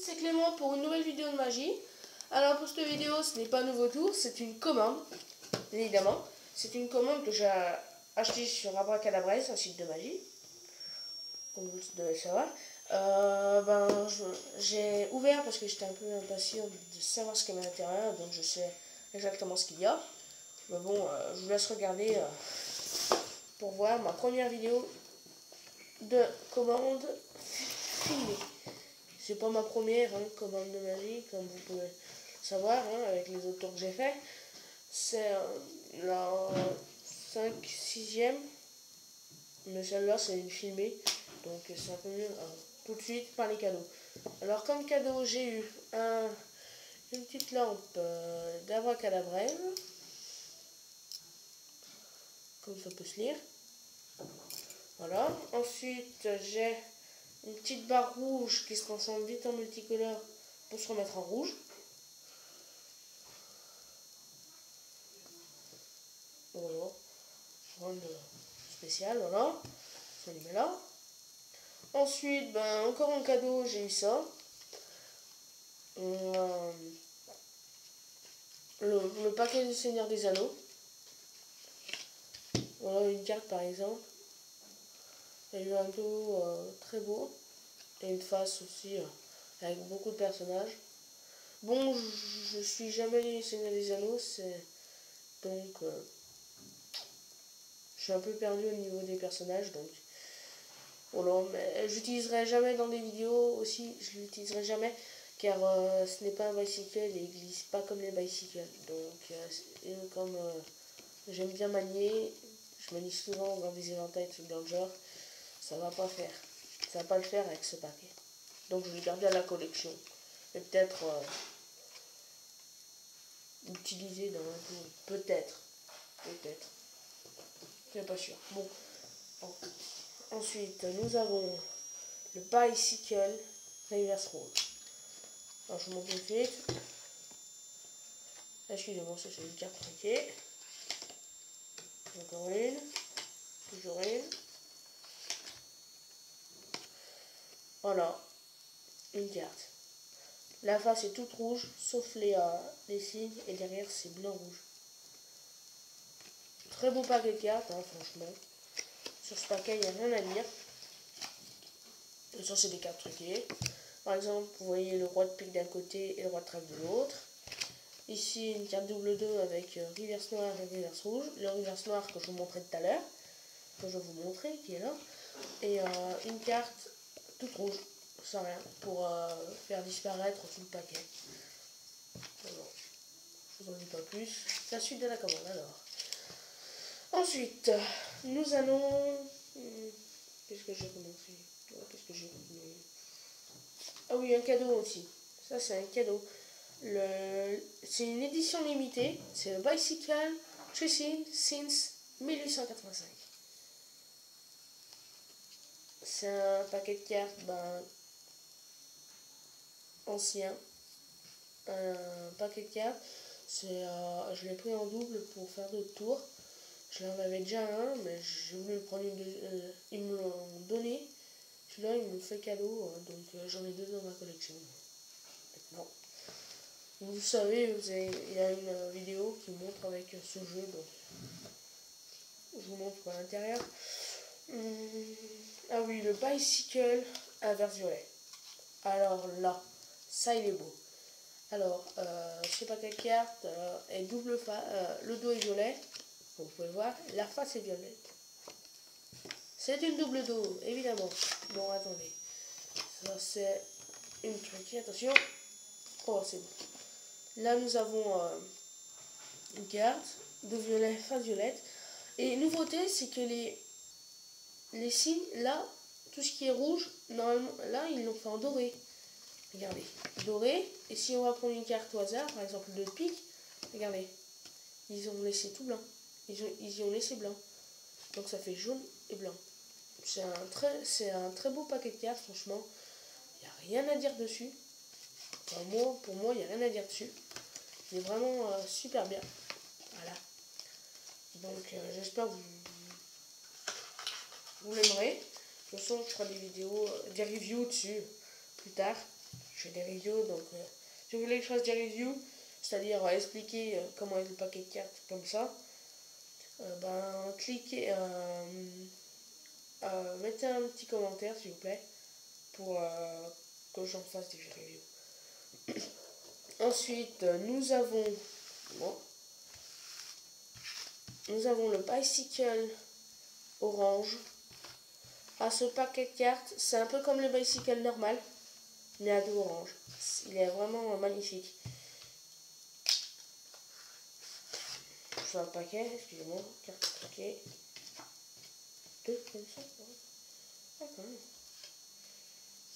c'est Clément pour une nouvelle vidéo de magie. Alors pour cette vidéo, ce n'est pas un nouveau tour, c'est une commande, évidemment. C'est une commande que j'ai achetée sur Abracadabrez, un site de magie, comme vous devez le savoir. J'ai ouvert parce que j'étais un peu impatient de savoir ce qu'il y avait à l'intérieur, donc je sais exactement ce qu'il y a. Mais bon, je vous laisse regarder pour voir ma première vidéo de commande filmée. C'est pas ma première commande de magie, comme vous pouvez savoir, avec les autres tours que j'ai fait. C'est la 5-6e, mais celle-là c'est une filmée, donc c'est un peu mieux tout de suite par les cadeaux. Alors comme cadeau, j'ai eu une petite lampe d'Abracadabrez, comme ça peut se lire. Voilà. Ensuite, j'ai une petite barre rouge qui se transforme vite en multicolore pour se remettre en rouge. Voilà. Rien de spécial, voilà. Ça les met là. Ensuite, encore un cadeau, j'ai eu ça. Le paquet du Seigneur des Anneaux. Voilà une carte par exemple. Il y a eu un dos très beau. Et une face aussi avec beaucoup de personnages. Bon, je suis jamais allé au Seigneur des Anneaux, donc je suis un peu perdu au niveau des personnages, donc voilà, mais j'utiliserai jamais dans des vidéos aussi, je l'utiliserai jamais car ce n'est pas un bicycle et il glisse pas comme les bicycles, donc comme j'aime bien manier, je manie souvent dans des éventails, trucs dans le genre, ça va pas le faire avec ce paquet, donc je vais garder à la collection et peut-être utiliser dans un tour, peut-être, c'est pas sûr. Bon, ensuite nous avons le Bicycle Reverse Roll. Alors je vous montre tout de suite. Excusez-moi, ça c'est une carte trinquée. Encore une, toujours une. Voilà, une carte. La face est toute rouge, sauf les signes, et derrière c'est blanc-rouge. Très beau paquet de cartes, franchement. Sur ce paquet, il n'y a rien à dire. Et ça, c'est des cartes truquées. Par exemple, vous voyez le roi de pique d'un côté et le roi de trèfle de l'autre. Ici, une carte double 2 avec reverse noir et reverse rouge. Le reverse noir que je vous montrais tout à l'heure, que je vais vous montrer, qui est là. Et une carte toute rouge, sans rien, pour faire disparaître tout le paquet. Voilà. Je vous en dis pas plus. C'est la suite de la commande alors. Ensuite, nous allons... Qu'est-ce que j'ai commencé? Qu'est-ce que j'ai... Ah oui, un cadeau aussi. Ça, c'est un cadeau. C'est une édition limitée. C'est le Bicycle Chasing since 1885. C'est un paquet de cartes ancien. Un paquet de cartes. Je l'ai pris en double pour faire d'autres tours. Je l'en avais déjà un, mais j'ai voulu le prendre ils me l'ont donné. Celui-là, ils me l'ont fait cadeau, donc j'en ai deux dans ma collection. Maintenant, vous savez, il y a une vidéo qui montre avec ce jeu, donc je vous montre à l'intérieur. Ah oui, le Bicycle inverse violet. Alors là, ça il est beau. Alors, je sais pas quelle carte est double face, le dos est violet, comme vous pouvez le voir, la face est violette. C'est une double dos, évidemment. Bon, attendez. Ça, c'est une truquée, attention. Oh, c'est bon. Là, nous avons une carte de violet, face violette. Et nouveauté, c'est que les signes, là, tout ce qui est rouge, normalement, là, ils l'ont fait en doré. Regardez, doré. Et si on va prendre une carte au hasard, par exemple le pique, regardez, ils ont laissé tout blanc. Ils y ont laissé blanc. Donc ça fait jaune et blanc. C'est un très beau paquet de cartes, franchement. Il n'y a rien à dire dessus. Enfin, pour moi, il n'y a rien à dire dessus. Il est vraiment super bien. Voilà. Donc j'espère que vous l'aimerez. De toute façon, je ferai des vidéos, des reviews dessus plus tard. je fais des reviews, donc si vous voulez que je fasse des reviews, c'est-à-dire expliquer comment est le paquet de cartes comme ça, cliquez, mettez un petit commentaire s'il vous plaît pour que j'en fasse des reviews. Ensuite, nous avons le bicycle orange. Ce paquet de cartes, c'est un peu comme le bicycle normal, mais à dos orange. Il est vraiment magnifique. Je fais un paquet, excusez-moi, carte paquet. 2 comme ça. Ah, quand même.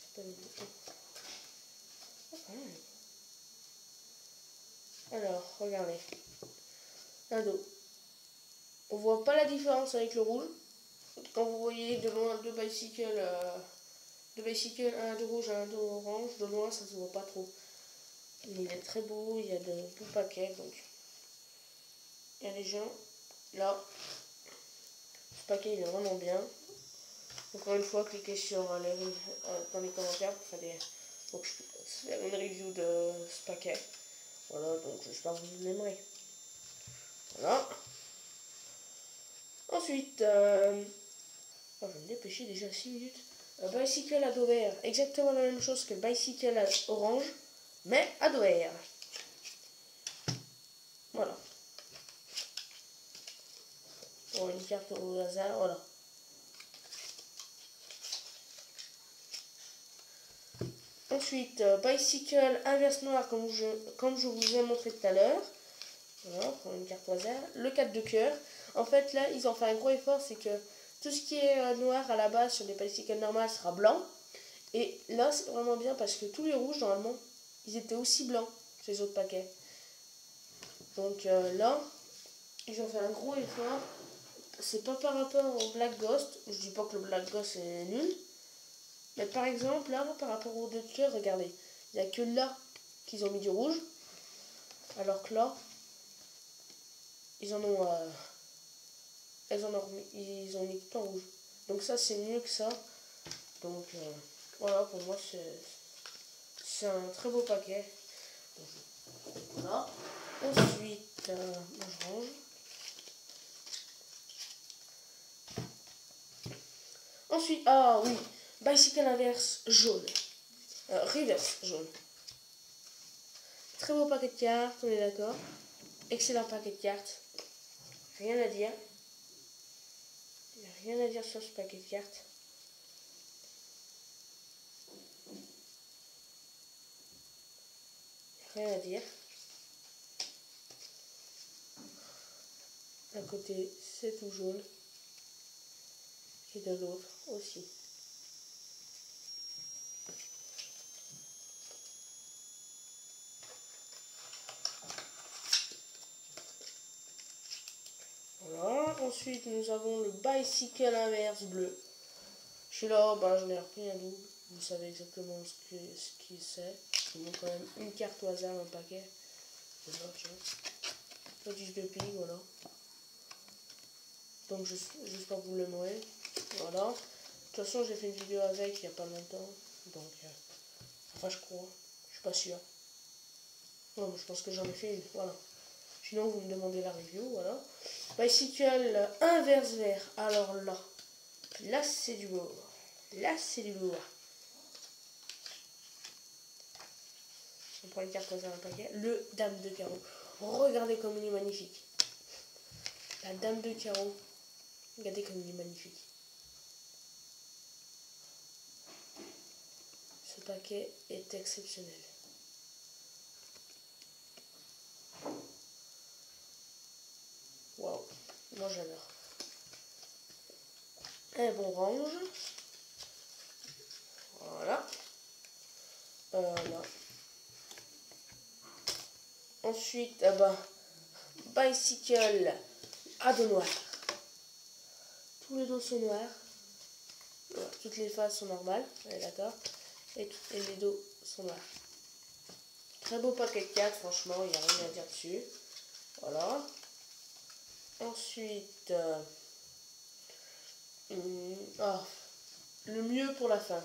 C'est pas beaucoup. Ah, quand même. Alors, regardez. Un dos. On voit pas la différence avec le rouge. Quand vous voyez de loin deux bicycles, un dos rouge et un dos orange, de loin ça se voit pas trop. Mais il est très beau, il y a de tout paquet, donc il y a des gens là. Ce paquet il est vraiment bien. Encore une fois, cliquez sur dans les commentaires pour que je puisse faire une review de ce paquet. Voilà, donc j'espère que vous l'aimerez. Voilà. Ensuite, je vais me dépêcher déjà 6 minutes. Bicycle à dos vert, exactement la même chose que bicycle à orange, mais à dos vert. Voilà. Bon, une carte au hasard, voilà. Ensuite, bicycle inverse noir, comme je vous ai montré tout à l'heure. Voilà, on prend une carte au hasard. Le 4 de cœur. En fait, là, ils ont fait un gros effort, c'est que tout ce qui est noir à la base sur les bicycles normales sera blanc. Et là, c'est vraiment bien parce que tous les rouges, normalement, ils étaient aussi blancs sur les autres paquets. Donc là, ils ont fait un gros effort. C'est pas par rapport au Black Ghost. Je dis pas que le Black Ghost est nul. Mais par exemple, là, par rapport aux deux cœurs, regardez. Il n'y a que là qu'ils ont mis du rouge. Alors que là, ils ont mis tout en rouge. Donc ça, c'est mieux que ça. Donc voilà, pour moi, c'est un très beau paquet. Donc, voilà. Ensuite, moi je range. Ensuite, ah oui, bicycle inverse jaune. Reverse jaune. Très beau paquet de cartes, on est d'accord. Excellent paquet de cartes. Rien à dire. Il n'y a rien à dire sur ce paquet de cartes. Rien à dire. D'un côté, c'est tout jaune. Et de l'autre aussi. Voilà. Ensuite, nous avons le bicycle inverse bleu. Celui-là, je l'ai repris un double. Vous savez exactement ce qui c'est. Je vous montre quand même une carte au hasard, un paquet. Voilà, tiens. Petit de pique, voilà. Donc, j'espère que vous l'aimerez. Voilà. De toute façon, j'ai fait une vidéo avec il n'y a pas longtemps. Donc, enfin, je crois. Je suis pas sûr. Non, mais je pense que j'en ai fait une. Voilà. Sinon, vous me demandez la review. Voilà. Bicycle inverse vert. Alors là, c'est du beau. Là, c'est du beau. On prend une carte dans un paquet. Le dame de carreau. Regardez comme il est magnifique. La dame de carreau. Regardez comme il est magnifique. Ce paquet est exceptionnel. Waouh. Moi j'adore. Un bon range. Voilà. Là. Ensuite, bicycle à dos noir. Tous les dos sont noirs. Voilà, toutes les faces sont normales, d'accord. Et les dos sont noirs. Très beau paquet de cartes, franchement, il n'y a rien à dire dessus. Voilà. Ensuite, le mieux pour la fin.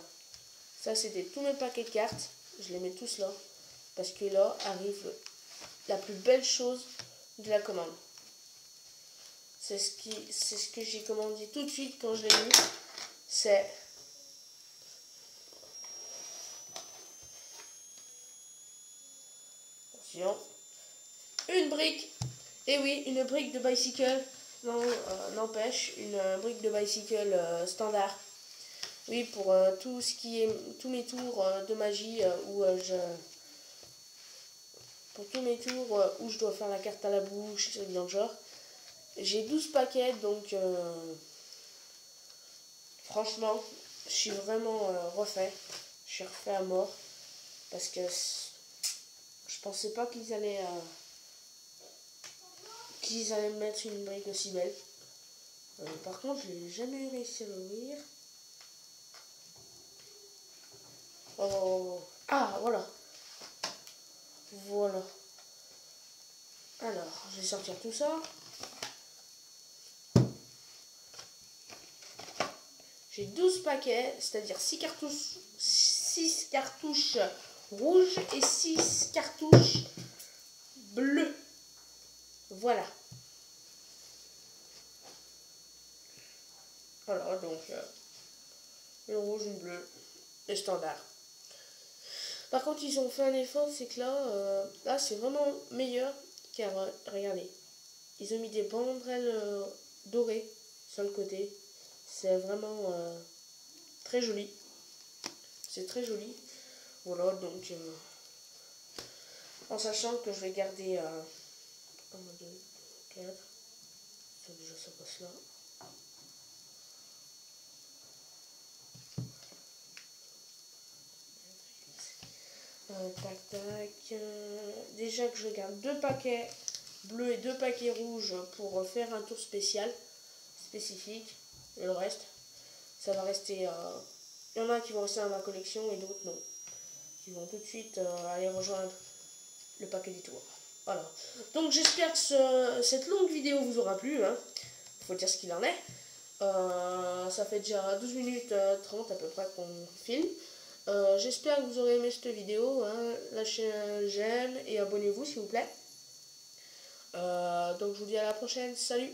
Ça, c'était tous mes paquets de cartes. je les mets tous là. Parce que là arrive la plus belle chose de la commande. C'est ce que j'ai commandé tout de suite quand je l'ai eu. C'est attention, une brique. Et oui, une brique de bicycle. Non, n'empêche, une brique de bicycle standard. Oui, pour tout ce qui est tous mes tours de magie où pour tous mes tours où je dois faire la carte à la bouche, dans le genre. J'ai 12 paquets, donc franchement, je suis vraiment refait. Je suis refait à mort. Parce que je pensais pas qu'ils allaient me mettre une brique aussi belle. Par contre, je n'ai jamais réussi à l'ouvrir. Oh. Ah, voilà. Voilà. Alors, je vais sortir tout ça. J'ai 12 paquets, c'est-à-dire 6 cartouches rouges et 6 cartouches bleues. Voilà. Voilà, donc une rouge, une bleue, et standard. Par contre, ils ont fait un effort, c'est que là c'est vraiment meilleur, car regardez, ils ont mis des banderelles dorées sur le côté. C'est vraiment très joli. C'est très joli. Voilà, donc en sachant que je vais garder 1, 2, 4. Ça, déjà ça passe là. Tac tac. Déjà que je garde 2 paquets bleus et 2 paquets rouges pour faire un tour spécifique. Et le reste, ça va rester. Il y en a qui vont rester dans ma collection et d'autres non. Qui vont tout de suite aller rejoindre le paquet du tour. Voilà. Donc j'espère que cette longue vidéo vous aura plu. Hein. Faut dire ce qu'il en est. Ça fait déjà 12 minutes 30 à peu près qu'on filme. J'espère que vous aurez aimé cette vidéo. Hein. Lâchez un j'aime et abonnez-vous s'il vous plaît. Donc je vous dis à la prochaine. Salut!